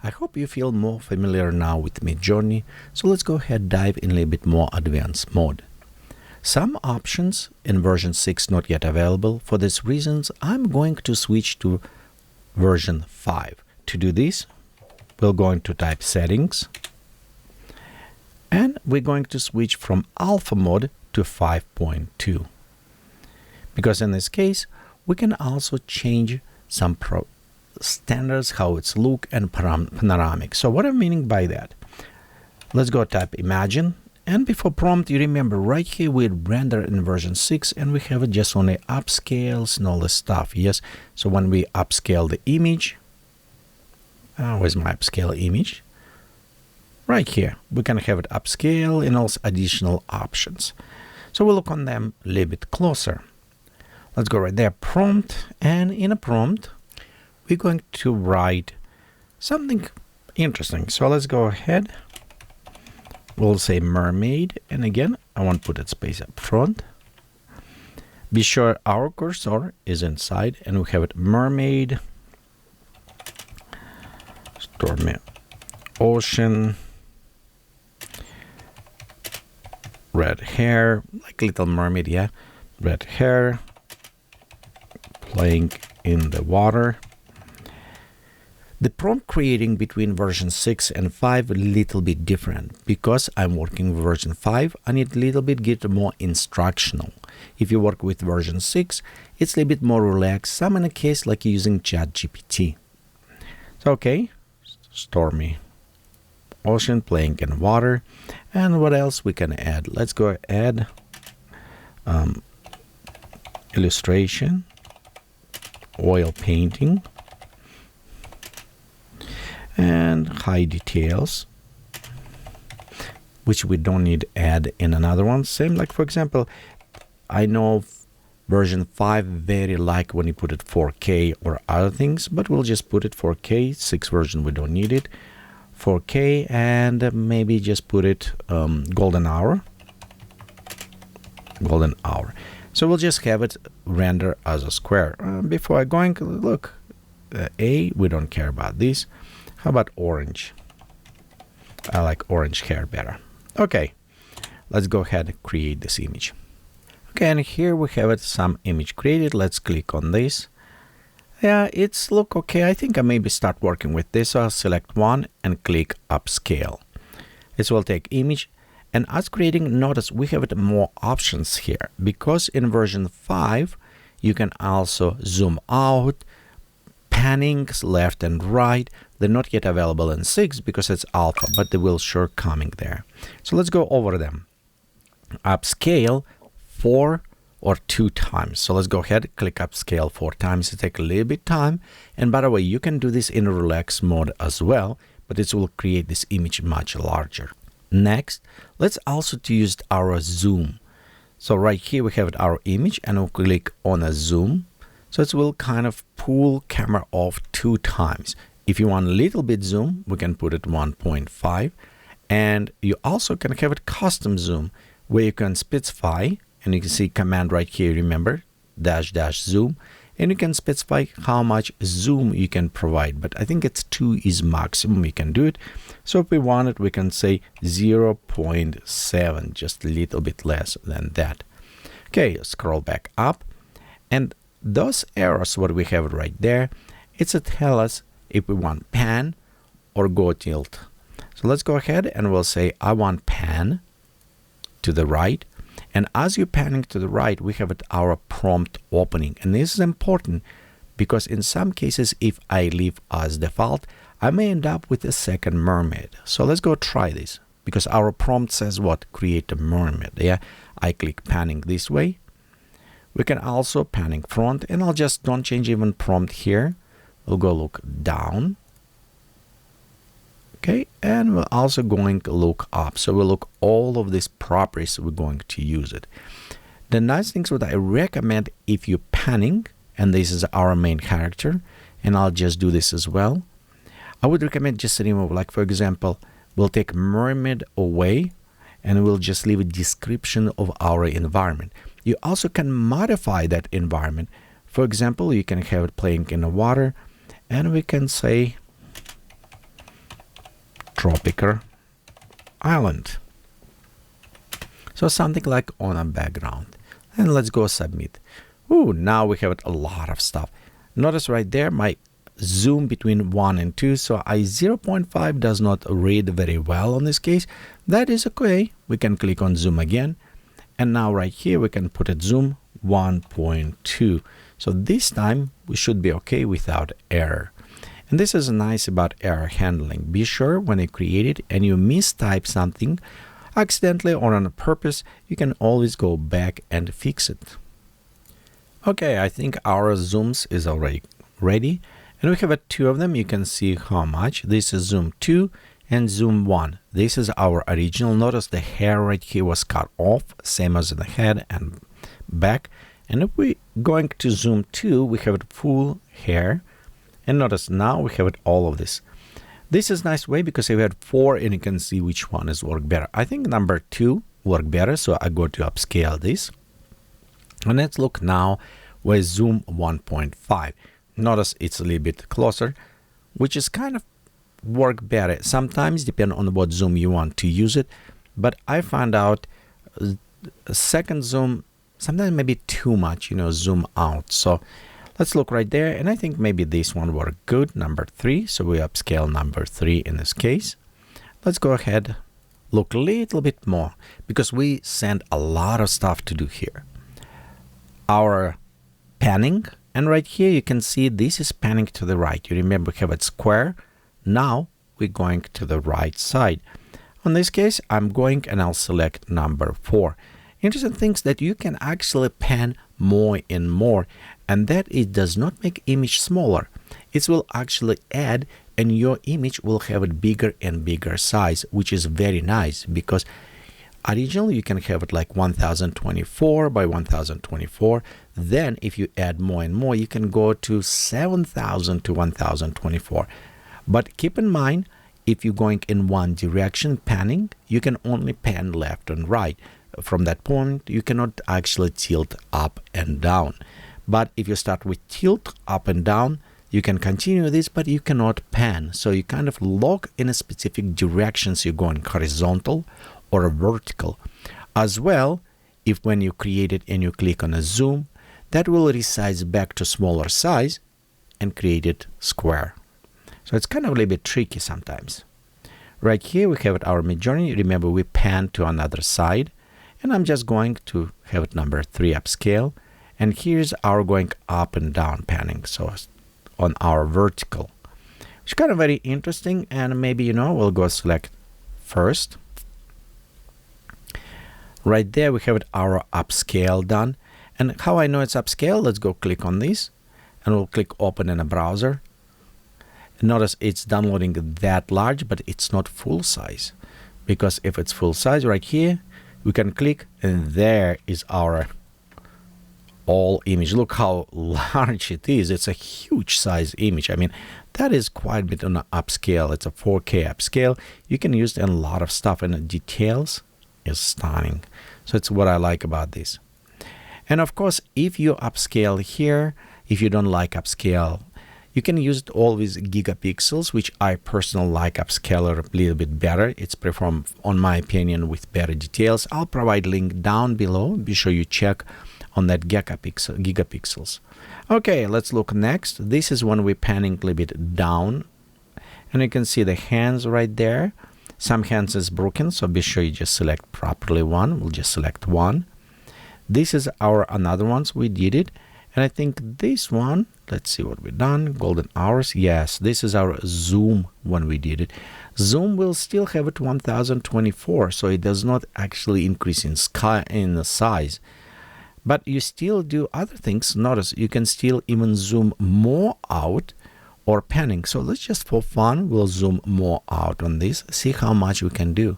I hope you feel more familiar now with MidJourney, so let's go ahead and dive in a little bit more advanced mode. Some options in version 6 not yet available. For these reasons, I'm going to switch to version 5. To do this, we're going to type settings, and we're going to switch from alpha mode to 5.2. Because in this case, we can also change some standards, how it's look and panoramic. So what I'm meaning by that, let's go type imagine, and before prompt, you remember right here we render in version 6 and we have just only upscales and all this stuff. Yes, so when we upscale the image, where's my upscale image? Right here we can have it upscale and also additional options. So we'll look on them a little bit closer. Let's go right there, prompt, and in a prompt we're going to write something interesting. So let's go ahead, we'll say mermaid, and again I want to put a space up front. Be sure our cursor is inside and we have it mermaid, stormy ocean, red hair, like Little Mermaid, yeah, red hair, playing in the water. The prompt creating between version 6 and 5 a little bit different. Because I'm working with version 5, I need a little bit get more instructional. If you work with version 6, it's a little bit more relaxed. Some in a case like using ChatGPT. So okay, stormy ocean, playing in water, and what else we can add? Let's go add illustration, oil painting, and high details, which we don't need to add in another one. Same like, for example, I know version 5 very like when you put it 4K or other things, but we'll just put it 4K. 6 version we don't need it, 4K, and maybe just put it golden hour. So we'll just have it render as a square. Before I going, look, we don't care about this. How about orange? I like orange hair better. Okay, let's go ahead and create this image. Okay, and here we have it, some image created. Let's click on this. Yeah, it's look okay. I think I maybe start working with this. So I'll select one and click upscale. This will take image. And as creating, notice we have it more options here, because in version 5 you can also zoom out, pannings left and right. They're not yet available in 6 because it's alpha, but they will sure coming there. So let's go over them. Upscale 4 or 2 times. So let's go ahead, click upscale 4 times. It takes a little bit time. And by the way, you can do this in relax mode as well, but it will create this image much larger. Next, let's also to use our zoom. So right here we have our image and we'll click on a zoom. So it will kind of pull camera off 2 times. If you want a little bit zoom, we can put it 1.5. And you also can have it custom zoom where you can specify, and you can see command right here, remember, -- zoom. And you can specify how much zoom you can provide, but I think it's 2 is maximum you can do it. So if we want it, we can say 0.7, just a little bit less than that. Okay, scroll back up, and those arrows, what we have right there, it's to tell us if we want pan or go tilt. So let's go ahead and we'll say I want pan to the right. And as you're panning to the right, we have our prompt opening. And this is important because in some cases, if I leave as default, I may end up with a second mermaid. So let's go try this, because our prompt says what? Create a mermaid. Yeah, I click panning this way. We can also panning front, and I'll just don't change even prompt here. We'll go look down. Okay, and we're also going to look up. So we'll look all of these properties, we're going to use it. The nice things what I recommend if you're panning, and this is our main character, and I'll just do this as well. I would recommend just remove, like for example, we'll take mermaid away and we'll just leave a description of our environment. You also can modify that environment. For example, you can have it playing in the water, and we can say tropical island. So something like on a background. And let's go submit. Ooh, now we have a lot of stuff. Notice right there my zoom between 1 and 2. So 0.5 does not read very well on this case. That is okay. We can click on zoom again. And now right here we can put it zoom 1.2. So this time we should be okay without error. And this is nice about error handling. Be sure when you create it and you mistype something accidentally or on purpose, you can always go back and fix it. Okay, I think our zooms is already ready. And we have two of them. You can see how much. This is zoom 2 and zoom 1. This is our original. Notice the hair right here was cut off, same as in the head and back. And if we going to zoom 2, we have it full hair. And notice now we have it all of this. This is a nice way because we had 4 and you can see which one is work better. I think number 2 work better, so I go to upscale this. And let's look now with zoom 1.5. Notice it's a little bit closer, which is kind of work better. Sometimes depend on what zoom you want to use it. But I found out a second zoom, sometimes maybe too much, zoom out. So let's look right there, and I think maybe this one worked good, number 3. So we upscale number 3 in this case. Let's go ahead, look a little bit more, because we sent a lot of stuff to do here. Our panning, and right here you can see this is panning to the right. You remember we have it square. Now we're going to the right side. On this case, I'm going and I'll select number 4. Interesting things that you can actually pan more and more, and that it does not make image smaller. It will actually add, and your image will have a bigger and bigger size, which is very nice because originally you can have it like 1024 by 1024. Then if you add more and more, you can go to 7000 to 1024. But keep in mind, if you're going in one direction panning, you can only pan left and right. From that point, you cannot actually tilt up and down. But if you start with tilt up and down, you can continue this, but you cannot pan. So you kind of lock in a specific directions. You're going horizontal or vertical. As well, if when you create it and you click on a zoom, that will resize back to smaller size and create it square. So it's kind of a little bit tricky sometimes. Right here we have it our MidJourney. Remember we pan to another side. And I'm just going to have it number 3 upscale. And here's our going up and down panning. So on our vertical, which is kind of very interesting. And maybe, we'll go select first. Right there, we have it our upscale done. And how I know it's upscale, let's go click on this. And we'll click open in a browser. Notice it's downloading that large, but it's not full size. Because if it's full size right here, we can click and there is our all image. Look how large it is. It's a huge size image. I mean, that is quite a bit on an upscale. It's a 4K upscale. You can use a lot of stuff, and the details is stunning. So it's what I like about this. And of course, if you upscale here, if you don't like upscale, you can use it always gigapixels, which I personally like upscaler a little bit better. It's performed, on my opinion, with better details. I'll provide link down below. Be sure you check on that gigapixels. Okay, let's look next. This is when we're panning a little bit down. And you can see the hands right there. Some hands is broken, so be sure you just select properly one. We'll just select one. This is our another ones. We did it. And I think this one, let's see what we've done. Golden hours. Yes, this is our zoom when we did it. Zoom will still have it 1024, so it does not actually increase in the size. But you still do other things. Notice you can still even zoom more out or panning. So let's just for fun, we'll zoom more out on this. See how much we can do.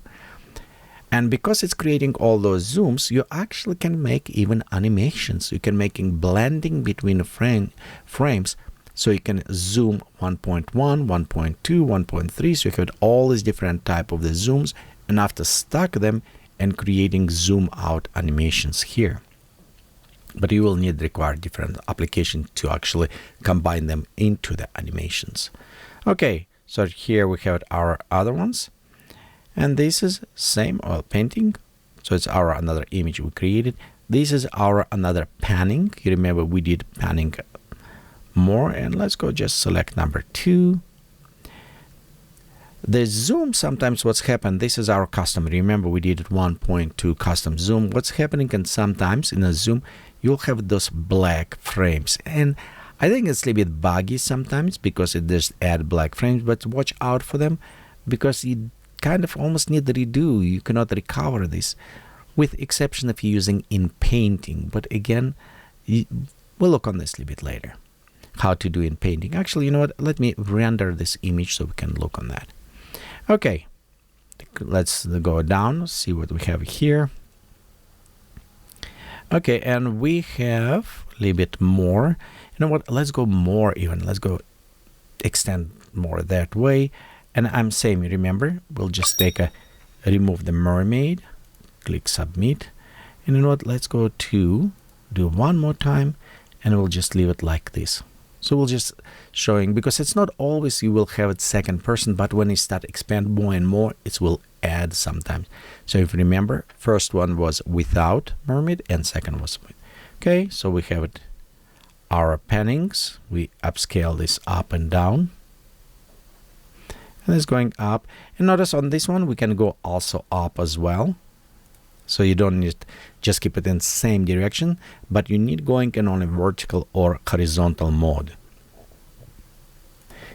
And because it's creating all those zooms, you actually can make even animations. You can make blending between frames. So you can zoom 1.1, 1.2, 1.3. So you have all these different type of the zooms. And after stack them and creating zoom out animations here. But you will require different application to actually combine them into the animations. Okay, So here we have our other ones. And this is same oil painting. So it's our another image we created. This is our another panning. You remember we did panning more. And let's go just select number 2. The zoom, sometimes what's happened, this is our custom. Remember we did 1.2 custom zoom. What's happening, and sometimes in a zoom you'll have those black frames, and I think it's a little bit buggy sometimes because it does add black frames, but watch out for them because you kind of almost need to redo. You cannot recover this, with exception if you're using in painting. But again, we'll look on this a little bit later, how to do in painting. Actually, you know what, let me render this image so we can look on that. Okay, let's go down, see what we have here. Okay, and we have a little bit more. You know what, let's go more even. Let's go extend more that way. And I'm saying, remember, we'll just take remove the mermaid, click submit. And you know what, let's go to do one more time, and we'll just leave it like this. So we'll just showing, because it's not always you will have it second person, but when you start expand more and more, it will add sometimes. So if you remember, first one was without mermaid and second was with. Okay, so we have it, our pannings, we upscale this up and down. And it's going up. And notice on this one, we can go also up as well. So you don't need just keep it in the same direction, but you need going in only vertical or horizontal mode.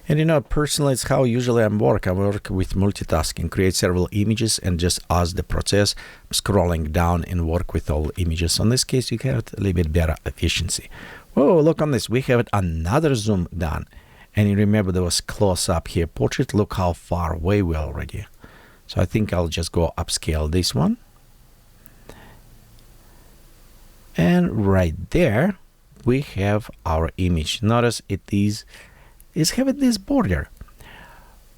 And you know, personally, it's how usually I work. I work with multitasking, create several images, and just as the process, scrolling down and work with all images. So in this case, you have a little bit better efficiency. Whoa, look on this. We have another zoom done. And you remember there was close up here portrait. Look how far away we are already. So I think I'll just go upscale this one. And right there, we have our image. Notice it is having this border.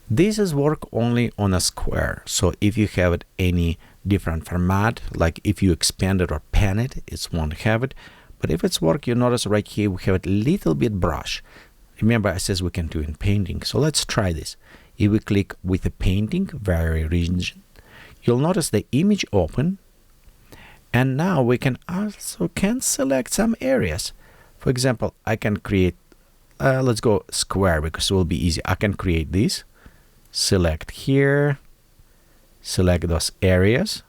This is work only on a square. So if you have it any different format, like if you expand it or pan it, it won't have it. But if it's work, you notice right here, we have a little bit brush. Remember, I says we can do in painting. So let's try this. If we click with the painting, vary region, you'll notice the image open. And now we can also select some areas. For example, I can create, let's go square because it will be easy. I can create this, select here, select those areas.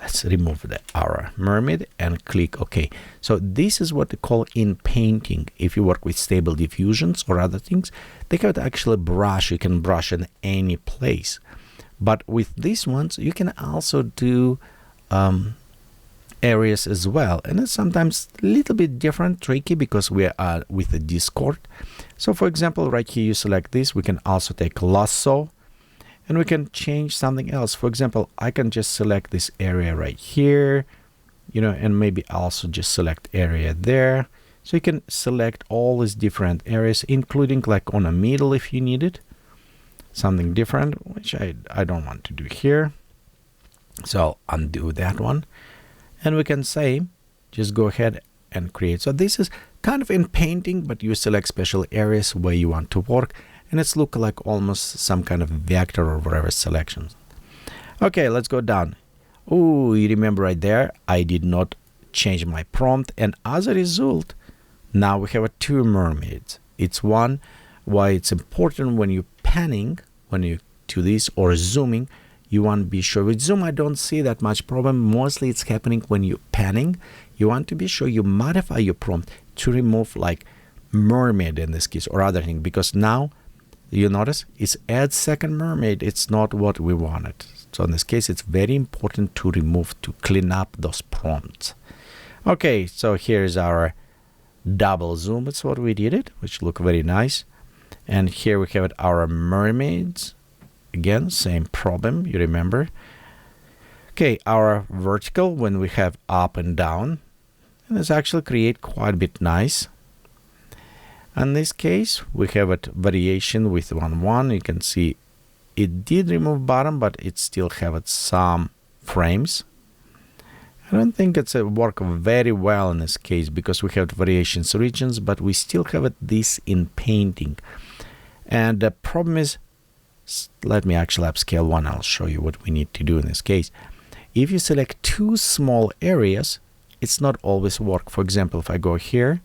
Let's remove our mermaid and click OK. So this is what they call in painting. If you work with stable diffusions or other things, they have actually brush. You can brush in any place. But with these ones, you can also do areas as well, and it's sometimes a little bit different, tricky, because we are with the Discord. So for example, right here you select this. We can also take lasso, and we can change something else. For example, I can just select this area right here, you know, and maybe also just select area there. So you can select all these different areas, including like on a middle if you need it, something different, which I don't want to do here. So I'll undo that one, and we can say just go ahead and create. So this is kind of in painting, but you select special areas where you want to work, and it's look like almost some kind of vector or whatever selection. Okay, let's go down. Oh, you remember right there, I did not change my prompt, and as a result, now we have two mermaids. It's one why it's important when you're panning, when you do this or zooming, you want to be sure. With zoom, I don't see that much problem. Mostly it's happening when you're panning. You want to be sure you modify your prompt to remove like mermaid in this case or other thing, because now you notice it's add second mermaid. It's not what we wanted. So in this case, it's very important to remove, to clean up those prompts. Okay, so here's our double zoom. That's what we did it, which look very nice. And here we have our mermaids. Again, same problem, you remember. Okay, our vertical, when we have up and down, and it's actually create quite a bit nice. In this case, we have a variation with 1:1. You can see it did remove bottom, but it still have some frames. I don't think it's work very well in this case because we have variations regions, but we still have this in painting. And the problem is, let me actually upscale one. I'll show you what we need to do in this case. If you select two small areas, it's not always work. For example, if I go here,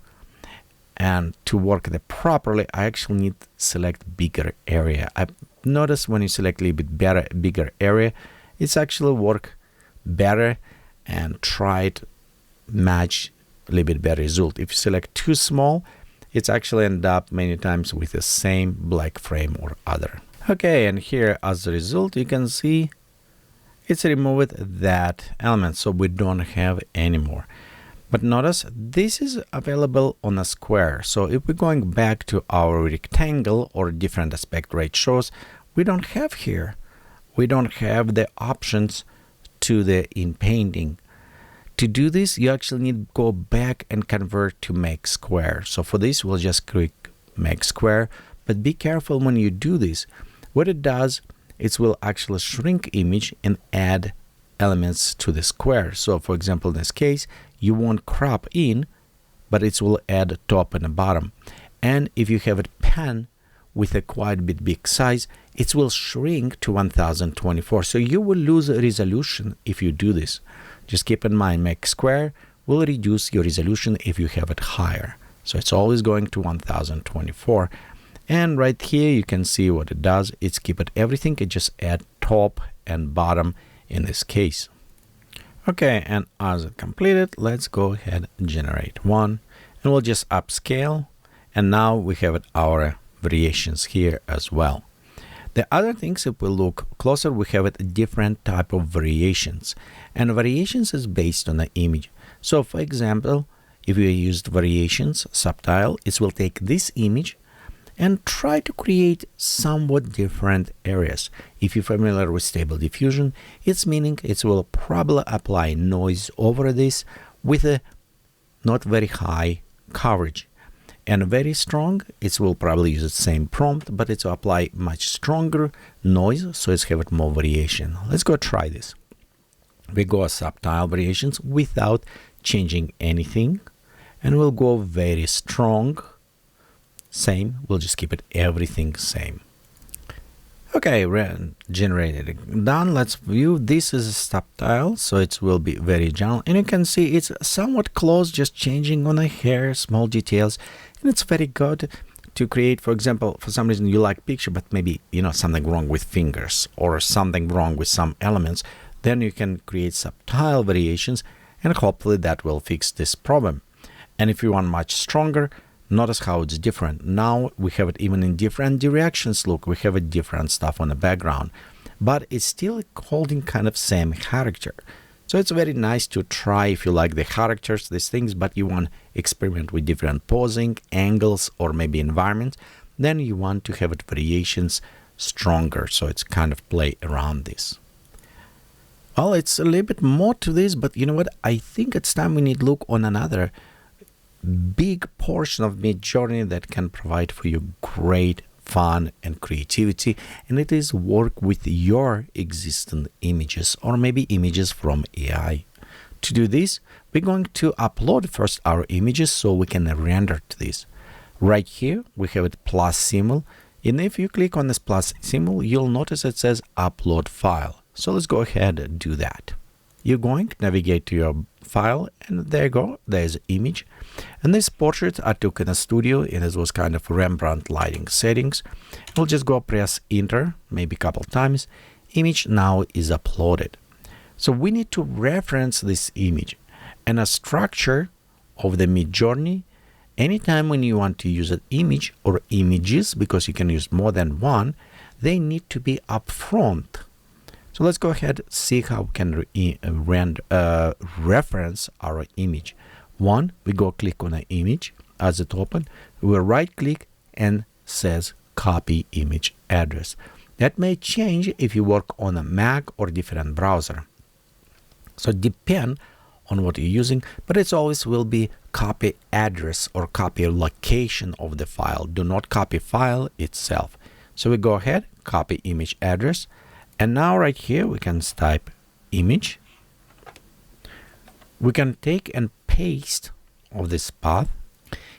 and to work it properly, I actually need to select bigger area. I notice when you select a little bit bigger area, it's actually work better and try to match a little bit better result. If you select too small, it's actually end up many times with the same black frame or other. Okay, and here as a result, you can see it's removed that element, so we don't have anymore. But notice this is available on a square. So if we're going back to our rectangle or different aspect ratios, we don't have here. We don't have the options to the in painting. To do this, you actually need to go back and convert to make square. So for this, we'll just click make square. But be careful when you do this. What it does, it will actually shrink image and add elements to the square. So for example, in this case, you won't crop in, but it will add top and a bottom. And if you have a pen with a quite bit big size, it will shrink to 1024. So you will lose resolution if you do this. Just keep in mind, make square will reduce your resolution if you have it higher. So it's always going to 1024. And right here, you can see what it does. It's keep it everything. It just add top and bottom in this case. Okay, and as it completed, let's go ahead and generate one. And we'll just upscale. And now we have our variations here as well. The other things, if we look closer, we have a different type of variations. And variations is based on the image. So for example, if we used variations subtile, it will take this image and try to create somewhat different areas. If you're familiar with Stable Diffusion, it's meaning it will probably apply noise over this with a not very high coverage. And very strong, it will probably use the same prompt, but it will apply much stronger noise, so it's have more variation. Let's go try this. We go subtile variations without changing anything, and we'll go very strong. Same, we'll just keep it everything same. Okay, generated done. Let's view. This is a subtile, so it will be very general, and you can see it's somewhat close, just changing on a hair, small details, and it's very good to create. For example, for some reason you like picture, but maybe something wrong with fingers or something wrong with some elements, then you can create subtile variations, and hopefully that will fix this problem. And if you want much stronger, notice how it's different. Now we have it even in different directions. Look, we have a different stuff on the background, but it's still holding kind of same character. So it's very nice to try if you like the characters, these things, but you want to experiment with different posing, angles, or maybe environment. Then you want to have it variations stronger. So it's kind of play around this. Well, it's a little bit more to this, but you know what? I think it's time we need to look on another big portion of MidJourney that can provide for you great fun and creativity, and it is work with your existing images or maybe images from AI. To do this, we're going to upload first our images so we can render to this. Right here we have it plus symbol, and if you click on this plus symbol, you'll notice it says upload file. So let's go ahead and do that. You're going to navigate to your file, and there you go, there's an image. And this portrait I took in a studio, and it was kind of Rembrandt lighting settings. We'll just go press enter maybe a couple times. Image now is uploaded. So we need to reference this image, and a structure of the MidJourney. Anytime when you want to use an image or images, because you can use more than one, they need to be upfront. So let's go ahead and see how we can reference our image. One, we go click on an image as it open. We right click and says copy image address. That may change if you work on a Mac or different browser. So depend on what you're using, but it always will be copy address or copy location of the file. Do not copy file itself. So we go ahead, copy image address. And now right here, we can type image. We can take and paste of this path.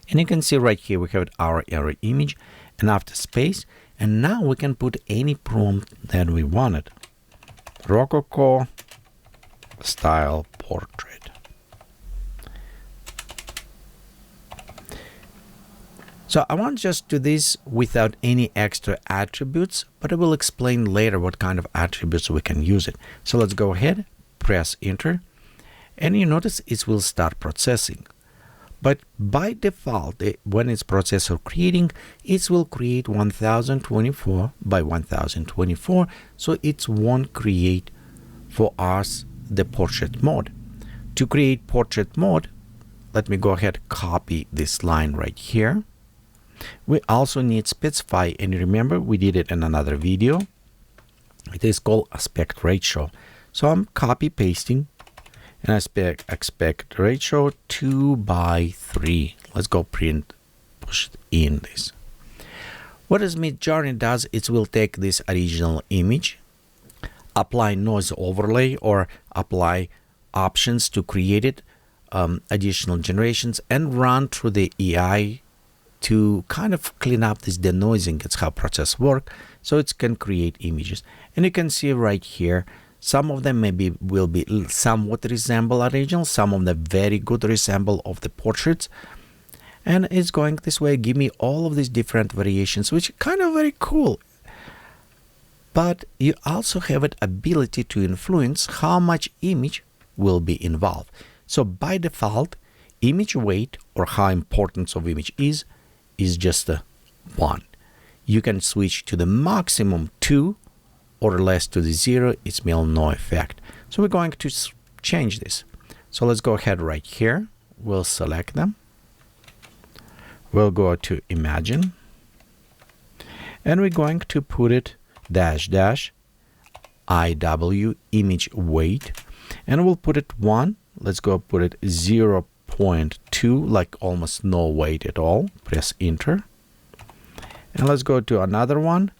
And you can see right here, we have our image. and after space, and now we can put any prompt that we wanted. Rococo style portrait. So I want to just do this without any extra attributes, but I will explain later what kind of attributes we can use it. So let's go ahead, press enter, and you notice it will start processing. But by default, when it's processor creating, it will create 1024 by 1024, so it won't create for us the portrait mode. To create portrait mode, let me go ahead, copy this line right here. We also need specify, and remember we did it in another video. It is called aspect ratio. So I'm copy pasting, and aspect ratio 2:3. Let's go print, push it in this. What does MidJourney does? It will take this original image, apply noise overlay or apply options to create it, additional generations, and run through the AI to kind of clean up this denoising. It's how process work, so it can create images. And you can see right here, some of them maybe will be somewhat resemble original, some of them very good resemble of the portraits. And it's going this way, give me all of these different variations, which is kind of very cool. But you also have an ability to influence how much image will be involved. So by default, image weight, or how important of image is just a 1. You can switch to the maximum 2 or less to the 0. It's no effect. So we're going to change this. So let's go ahead right here. We'll select them. We'll go to imagine, and we're going to put it -IW image weight, and we'll put it 1. Let's go put it 0.2, like almost no weight at all. Press enter, and let's go to another one,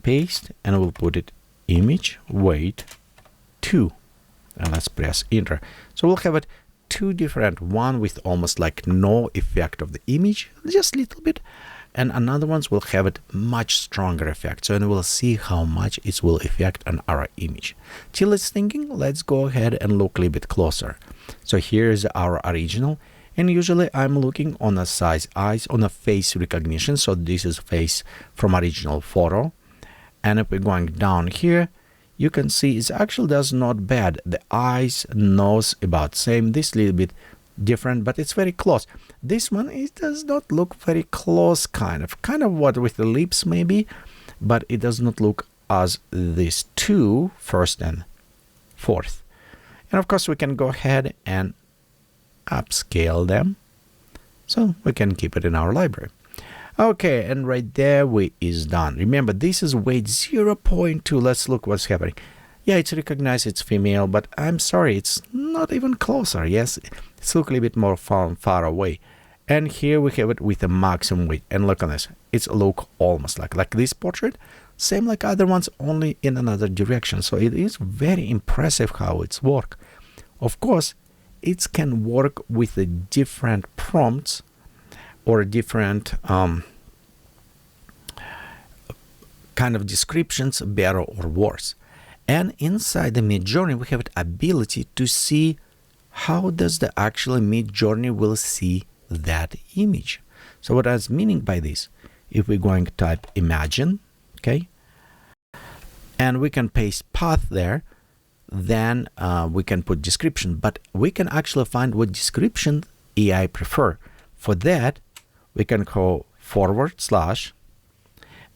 paste, and we'll put it image weight 2, and let's press enter. So we'll have it two different, one with almost like no effect of the image, just a little bit, and another ones will have it much stronger effect. So and we'll see how much it will affect on our image. Till it's thinking, let's go ahead and look a little bit closer. So here's our original, and usually I'm looking on a size eyes, on a face recognition. So this is face from original photo, and if we're going down here, you can see it actually does not bad. The eyes, nose about same, this little bit different, but it's very close. This one, it does not look very close, kind of what with the lips maybe, but it does not look as these two, first and fourth. And of course we can go ahead and upscale them, so we can keep it in our library. Okay, and right there we is done. Remember, this is weight 0.2. Let's look what's happening. Yeah, it's recognized it's female, but I'm sorry, it's not even closer. Yes, it's look a little bit more far away. And here we have it with the maximum weight. And look on this. It's look almost like this portrait. Same like other ones, only in another direction. So it is very impressive how it's work. Of course, it can work with the different prompts or different kind of descriptions, better or worse. And inside the MidJourney, we have the ability to see how does the actual MidJourney will see that image. So what I was meaning by this, if we're going to type imagine, okay, and we can paste path there, then we can put description, but we can actually find what description AI prefer. For that, we can go /,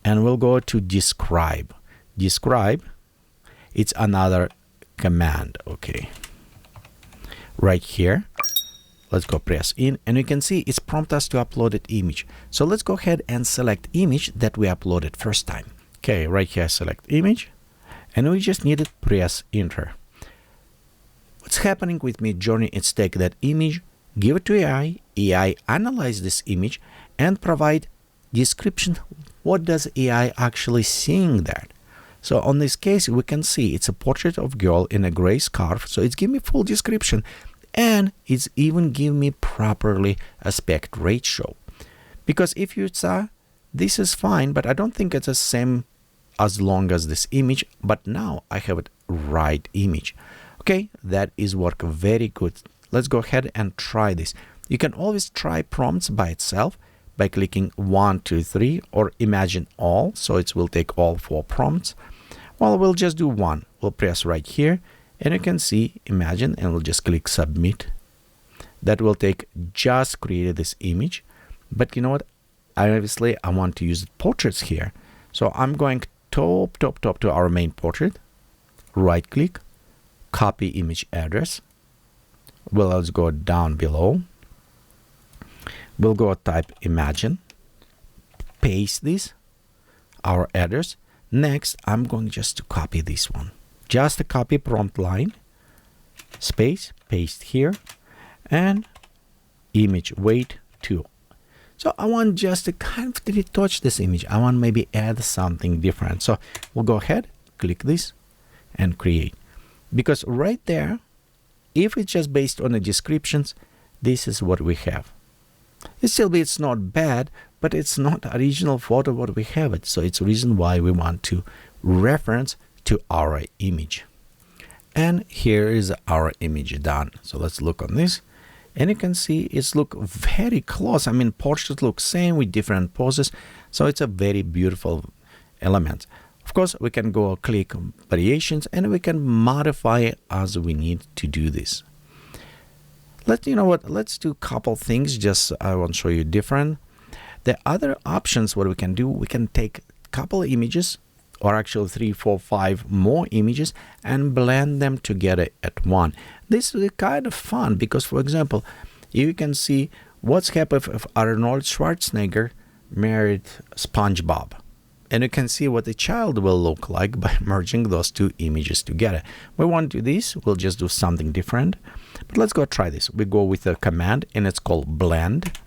and we'll go to describe. Describe, it's another command, okay. Right here, let's go press in, and you can see it's prompt us to upload an image. So let's go ahead and select image that we uploaded first time. Okay, right here, select image, and we just need to press enter. What's happening with MidJourney is take that image, give it to AI, AI analyze this image, and provide description. What does AI actually seeing that? So on this case, we can see it's a portrait of girl in a gray scarf. So it's giving me full description, and it's even giving me properly aspect ratio. Because if you saw, this is fine, but I don't think it's the same as long as this image. But now I have it right image. Okay, that is work very good. Let's go ahead and try this. You can always try prompts by itself by clicking 1, 2, 3 or imagine all. So it will take all 4 prompts. Well, we'll just do one. We'll press right here and you can see imagine, and we'll just click submit. That will take just created this image. But you know what? Obviously, I want to use portraits here. So I'm going top to our main portrait. Right click, copy image address. Well, let's go down below. We'll go type imagine, paste this, our address. Next, I'm going just to copy this one. Just a copy prompt line, space, paste here, and image weight 2. So I want just to kind of retouch this image. I want maybe add something different. So we'll go ahead, click this, and create. Because right there, if it's just based on the descriptions, this is what we have. It's not bad, but it's not original photo what we have it. So it's the reason why we want to reference to our image. And here is our image done. So let's look on this. And you can see it's look very close. I mean, portraits look same with different poses. So it's a very beautiful element. Of course, we can go click variations and we can modify it as we need to do this. You know what, let's do a couple things. Just I want to show you different. The other options, what we can do, we can take a couple of images, or actually 3, 4, 5 more images and blend them together at one. This is kind of fun because, for example, you can see what's happened if Arnold Schwarzenegger married SpongeBob. And you can see what the child will look like by merging those two images together. We want to do this, we'll just do something different. But let's go try this. We go with a command and it's called blend.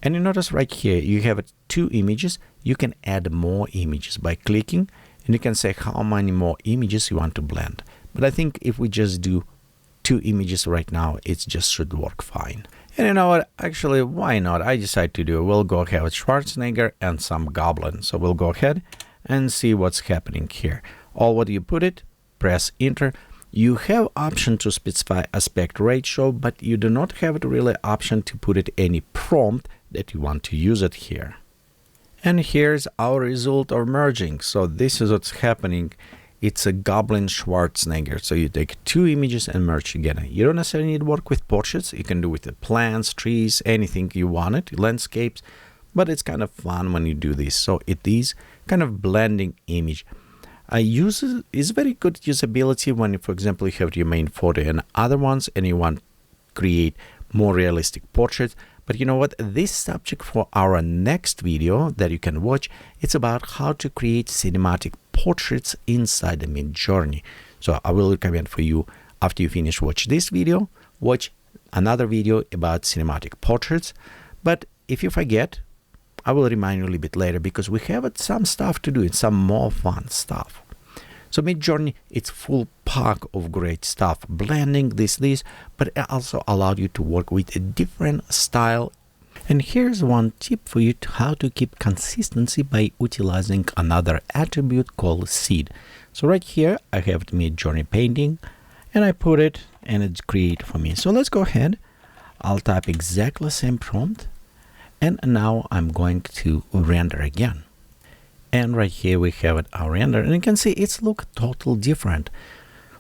And you notice right here, you have 2 images. You can add more images by clicking. And you can say how many more images you want to blend. But I think if we just do 2 images right now, it just should work fine. And you know what? Actually, why not? I decide to do. We'll go ahead with Schwarzenegger and some goblin. So we'll go ahead and see what's happening here. All what you put it, press enter. You have option to specify aspect ratio, but you do not have it really option to put it any prompt that you want to use it here. And here's our result of merging. So this is what's happening. It's a Goblin Schwarzenegger. So you take 2 images and merge together. You don't necessarily need to work with portraits. You can do with the plants, trees, anything you want it, landscapes. But it's kind of fun when you do this. So it is kind of blending image. Is very good usability when, for example, you have your main photo and other ones and you want to create more realistic portraits. But you know what? This subject for our next video that you can watch, it's about how to create cinematic portraits inside the MidJourney. So I will recommend for you, after you finish watch this video, watch another video about cinematic portraits. But if you forget, I will remind you a little bit later because we have some stuff to do and some more fun stuff. So MidJourney, it's full pack of great stuff, blending this, but it also allowed you to work with a different style. And here's one tip for you how to keep consistency by utilizing another attribute called seed. So right here, I have MidJourney painting and I put it and it's created for me. So let's go ahead. I'll type exactly the same prompt. And now I'm going to render again. And right here we have it, our render, and you can see it's look totally different.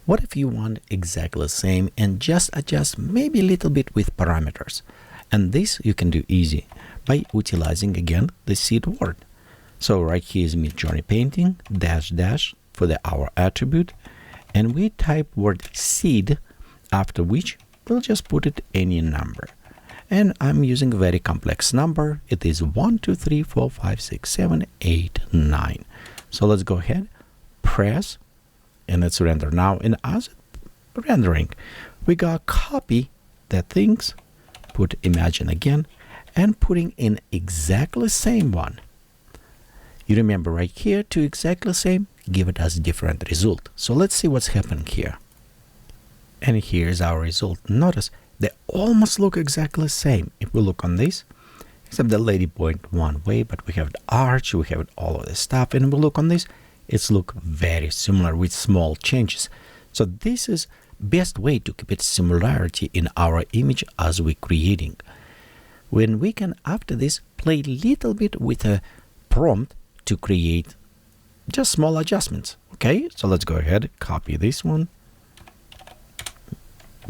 What if you want exactly the same and just adjust maybe a little bit with parameters? And this you can do easy by utilizing again the seed word. So right here is MidJourney painting -- for our attribute, and we type word seed, after which we'll just put it any number. And I'm using a very complex number. It is 1, 2, 3, 4, 5, 6, 7, 8, 9. So let's go ahead, press, and let's render now. And as rendering, we got copy that things, put imagine again, and putting in exactly the same one. You remember right here to exactly the same, give it as different result. So let's see what's happening here. And here's our result. Notice they almost look exactly the same. If we look on this, except the lady point one way, but we have the arch, we have all of this stuff, and we look on this, it's look very similar with small changes. So this is best way to keep it similarity in our image as we creating. When we can after this play little bit with a prompt to create just small adjustments. Okay, so let's go ahead, copy this one.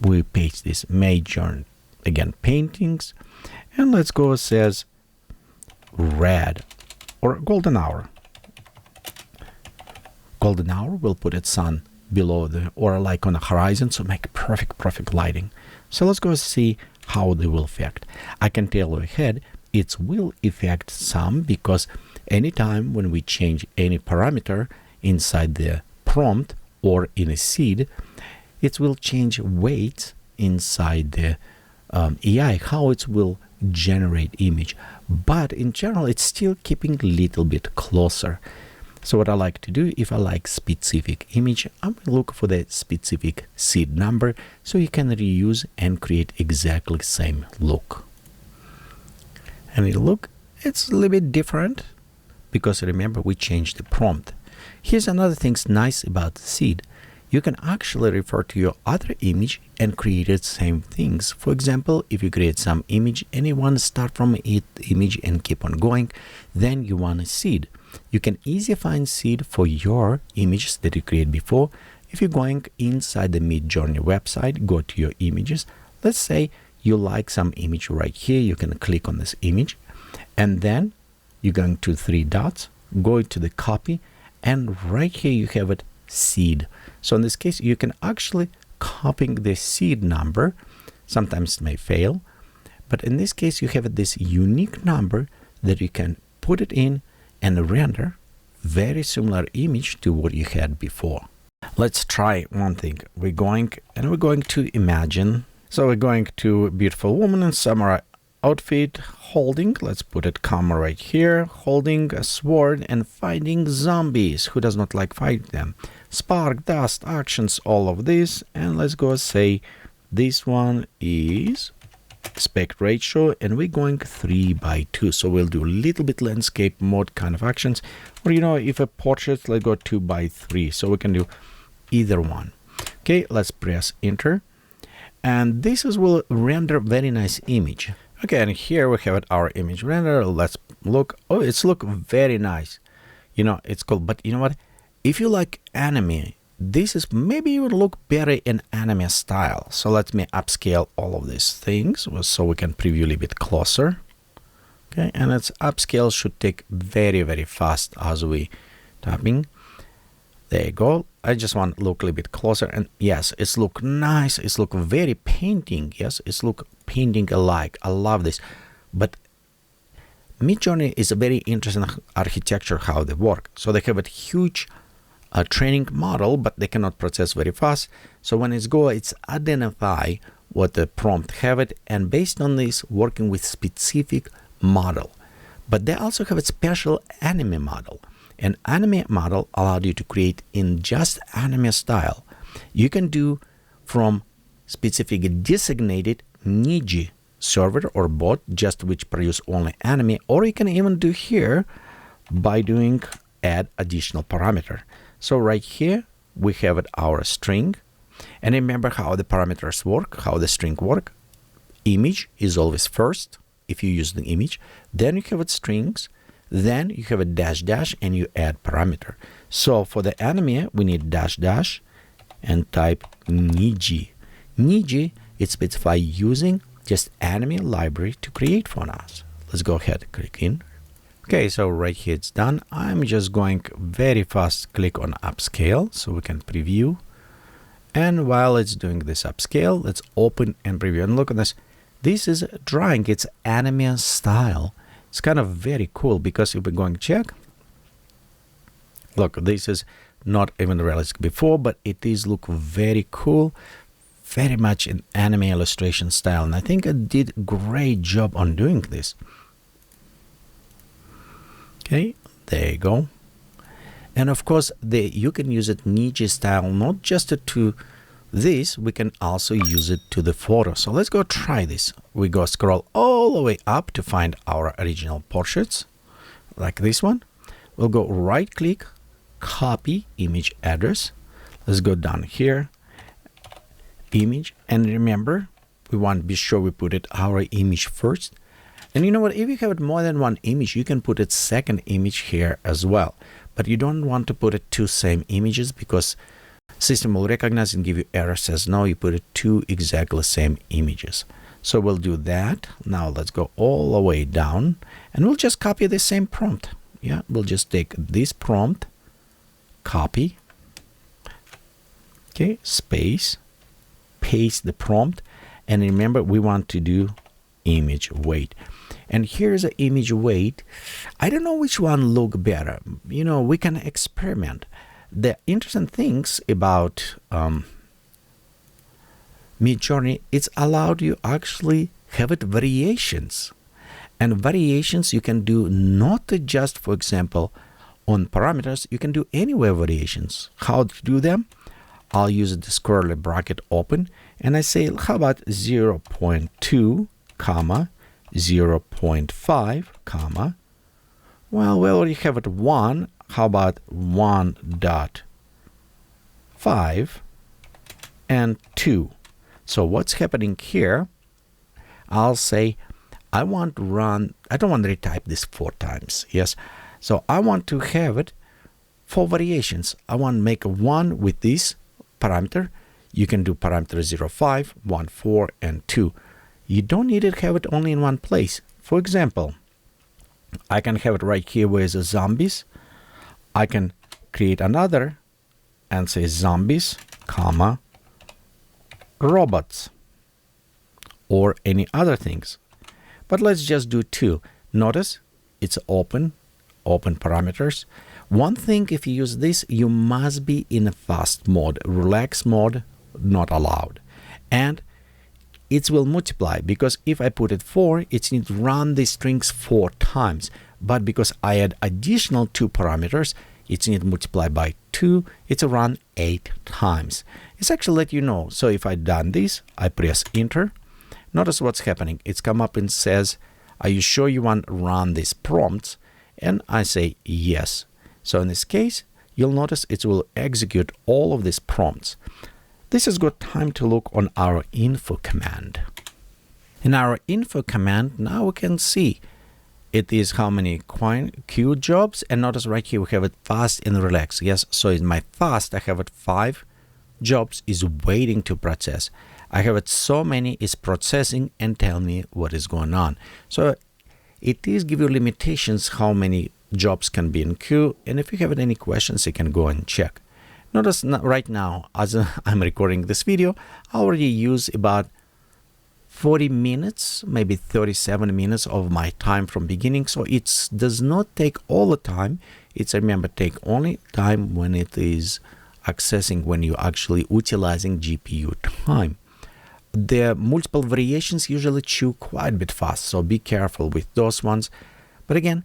We paste this MidJourney, again paintings, and let's go says red or golden hour. Golden hour, we'll put it sun below the or like on the horizon, so make perfect lighting. So let's go see how they will affect. I can tell you ahead, it will affect some because anytime when we change any parameter inside the prompt or in a seed, it will change weight inside the AI, how it will generate image. But in general, it's still keeping a little bit closer. So what I like to do, if I like specific image, I'm going to look for the specific seed number so you can reuse and create exactly same look. And it look, it's a little bit different because remember we changed the prompt. Here's another thing's nice about seed. You can actually refer to your other image and create the same things. For example, if you create some image and you want to start from it image and keep on going, then you want a seed. You can easily find seed for your images that you created before. If you're going inside the MidJourney website, go to your images. Let's say you like some image right here. You can click on this image and then you're going to three dots, go to the copy, and right here you have it seed. So in this case, you can actually copying the seed number. Sometimes it may fail, but in this case, you have this unique number that you can put it in and render very similar image to what you had before. Let's try one thing. We're going to imagine. So we're going to a beautiful woman in samurai outfit holding, let's put it comma right here, holding a sword and fighting zombies. Who does not like fight them? Spark, dust, actions, all of this. And let's go say this one is aspect ratio and we're going 3:2. So we'll do a little bit landscape mode kind of actions, or if a portrait, let's go 2:3. So we can do either one. Okay, let's press enter. And this will render very nice image. Okay, and here we have our image render. Let's look. Oh, it's look very nice. It's cool. But you know what? If you like anime, this is maybe it would look better in anime style. So let me upscale all of these things so we can preview a little bit closer. Okay, and its upscale should take very, very fast as we tapping. There you go. I just want to look a little bit closer, and yes, it's look nice. It's look very painting. Yes, it's look painting alike. I love this. But MidJourney is a very interesting architecture how they work. So they have a huge training model, but they cannot process very fast. So when it's go, it's identify what the prompt have it, and based on this, working with specific model. But they also have a special anime model. An anime model allowed you to create in just anime style. You can do from specific designated Niji server or bot, just which produce only anime, or you can even do here by doing add additional parameter. So right here we have it our string, and remember how the parameters work, how the string work. Image is always first if you use the image, then you have it strings, then you have a dash dash and you add parameter. So for the anime, we need dash dash and type Niji. Niji, it specify using just anime library to create for us. Let's go ahead, click in. Okay, so right here it's done. I'm just going very fast, click on upscale so we can preview. And while it's doing this upscale, let's open and preview. And look at this. This is drawing, it's anime style. It's kind of very cool because if we're going to check, look, this is not even realistic before, but it is look very cool, very much in anime illustration style. And I think I did a great job on doing this. Okay, there you go. And of course, you can use it Niji style, not just to this we can also use it to the photo. So let's go try this. We go scroll all the way up to find our original portraits, like this one. We'll go right click, copy image address. Let's go down here, image, and remember we want to be sure we put it our image first. And you know what, if you have more than one image, you can put it second image here as well, but you don't want to put it two same images because system will recognize and give you error, says no, you put it two exactly same images. So we'll do that. Now let's go all the way down and we'll just copy the same prompt. Yeah, we'll just take this prompt, copy, okay, space, paste the prompt, and remember we want to do image weight. And here's the image weight. I don't know which one look better. You know, we can experiment. The interesting things about MidJourney, it's allowed you actually have it variations. And variations you can do not just, for example, on parameters, you can do anywhere variations. How to do them? I'll use the square bracket open and I say, how about 0.2, comma, 0.5, comma. Well, we already have it 1. How about 1.5 and 2? So what's happening here? I'll say, I want to run, I don't want to retype this 4 times. Yes. So I want to have it 4 variations. I want to make one with this parameter. You can do parameter 0.5, 1.4, and 2. You don't need to have it only in one place. For example, I can have it right here with the zombies. I can create another and say zombies, comma, robots, or any other things. But let's just do 2. Notice it's open parameters. One thing, if you use this, you must be in a fast mode. Relax mode, not allowed. And it will multiply, because if I put it 4, it needs to run the strings 4 times. But because I add additional 2 parameters, it needs to multiply by 2. It's run 8 times. It's actually let you know. So if I done this, I press enter. Notice what's happening. It's come up and says, are you sure you want to run these prompts? And I say yes. So in this case, you'll notice it will execute all of these prompts. This is good time to look on our info command. In our info command, now we can see it is how many queue jobs, and notice right here we have it fast and relax. Yes, so in my fast I have it 5 jobs is waiting to process. I have it so many is processing and tell me what is going on. So it is give you limitations how many jobs can be in queue, and if you have any questions you can go and check. Notice right now, as I'm recording this video, I already use about 40 minutes, maybe 37 minutes of my time from beginning. So it does not take all the time. It's, remember, take only time when it is accessing, when you're actually utilizing GPU time. The multiple variations usually chew quite a bit fast, so be careful with those ones. But again,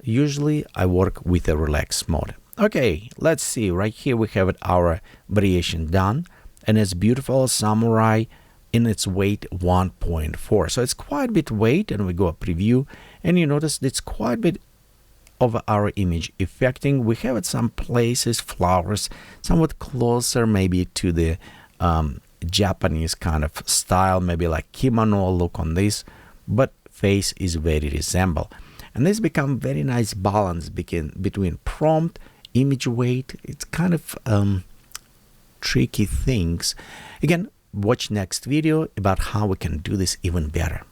usually I work with a relaxed mode. Okay, let's see. Right here we have it, our variation done, and it's beautiful samurai in its weight 1.4. So it's quite a bit weight, and we go a preview, and you notice it's quite a bit of our image affecting. We have it some places, flowers, somewhat closer maybe to the Japanese kind of style, maybe like kimono look on this, but face is very resemble. And this become very nice balance between prompt, image weight. It's kind of tricky things. Again, watch next video about how we can do this even better.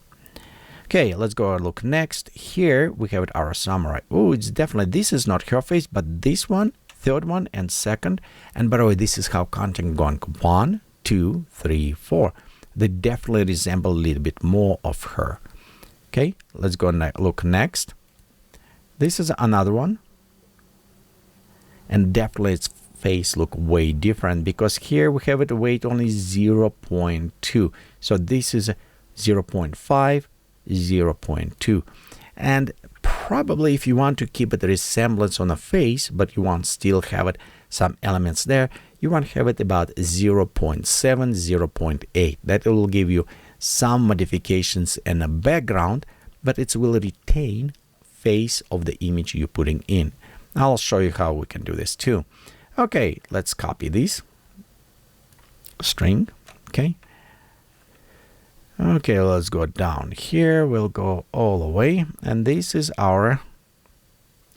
Okay, let's go and look next. Here we have it, our samurai. Oh, it's definitely, this is not her face, but this one, third one, and second. And by the way, this is how counting going. 1, 2, 3, 4. They definitely resemble a little bit more of her. Okay, let's go and look next. This is another one. And definitely its face look way different, because here we have it weight only 0.2. So this is 0.5, 0.2. And probably if you want to keep it a resemblance on the face, but you want still have it some elements there, you want to have it about 0.7, 0.8. That will give you some modifications in a background, but it will retain face of the image you're putting in. I'll show you how we can do this too. Okay, let's copy this string. Okay. Okay, let's go down here. We'll go all the way, and this is our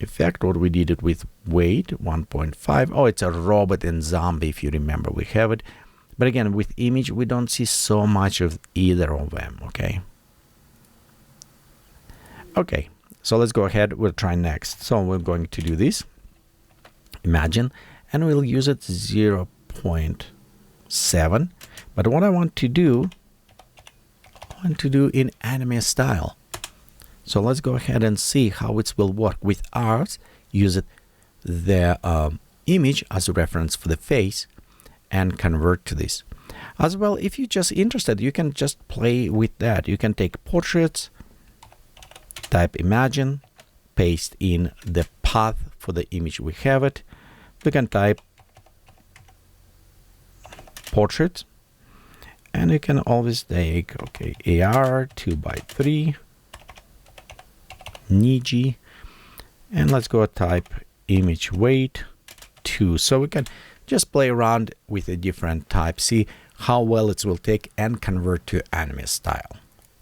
effect. What we did it with weight 1.5. Oh, it's a robot and zombie, if you remember. We have it, but again, with image we don't see so much of either of them. Okay, so let's go ahead. We'll try next. So we're going to do this, imagine, and we'll use it 0.7. But what I want to do in anime style. So let's go ahead and see how it will work with ours. Use it the image as a reference for the face and convert to this. As well, if you're just interested, you can just play with that. You can take portraits, type imagine, paste in the path for the image we have it. We can type portrait, and you can always take, okay, AR 2x3, Niji, and let's go type image weight 2. So we can just play around with a different type, see how well it will take and convert to anime style.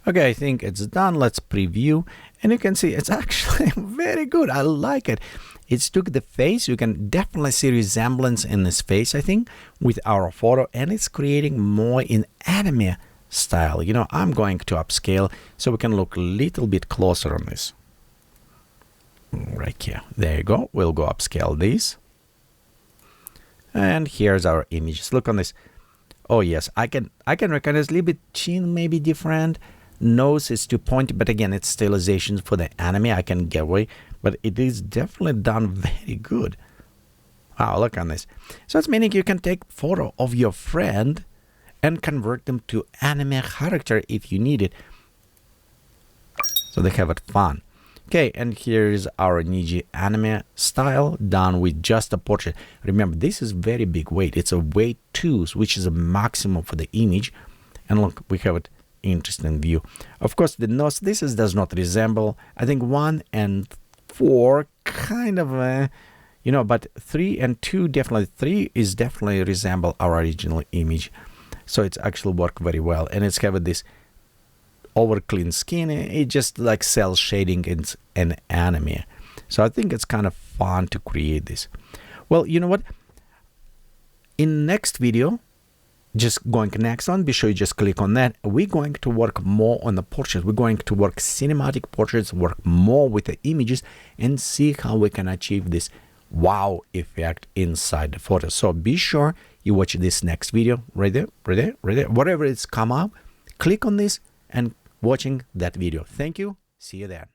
Okay, I think it's done. Let's preview, and you can see it's actually very good. I like it. It's took the face. You can definitely see resemblance in this face, I think, with our photo, and it's creating more in anime style. You know, I'm going to upscale so we can look a little bit closer on this. Right here. There you go. We'll go upscale this. And here's our images. Look on this. Oh yes, I can recognize a little bit chin maybe different. Nose is too pointy, but again, it's stylization for the anime. I can get away, but it is definitely done very good. Wow, look on this. So it's meaning you can take photo of your friend and convert them to anime character if you need it. So they have it fun. Okay, and here's our Niji anime style done with just a portrait. Remember, this is very big weight. It's a weight 2, which is a maximum for the image. And look, we have it interesting view. Of course, the nose, does not resemble. I think 1 and 4 kind of, you know, but 3 and 2 definitely. 3 is definitely resemble our original image. So it's actually worked very well. And it's have this over clean skin. It just like cell shading in an anime. So I think it's kind of fun to create this. Well, you know what? In next video, just going next on, be sure you just click on that. We're going to work more on the portraits. We're going to work cinematic portraits, work more with the images, and see how we can achieve this wow effect inside the photo. So be sure you watch this next video right there, whatever it's come up, click on this and watching that video. Thank you. See you there.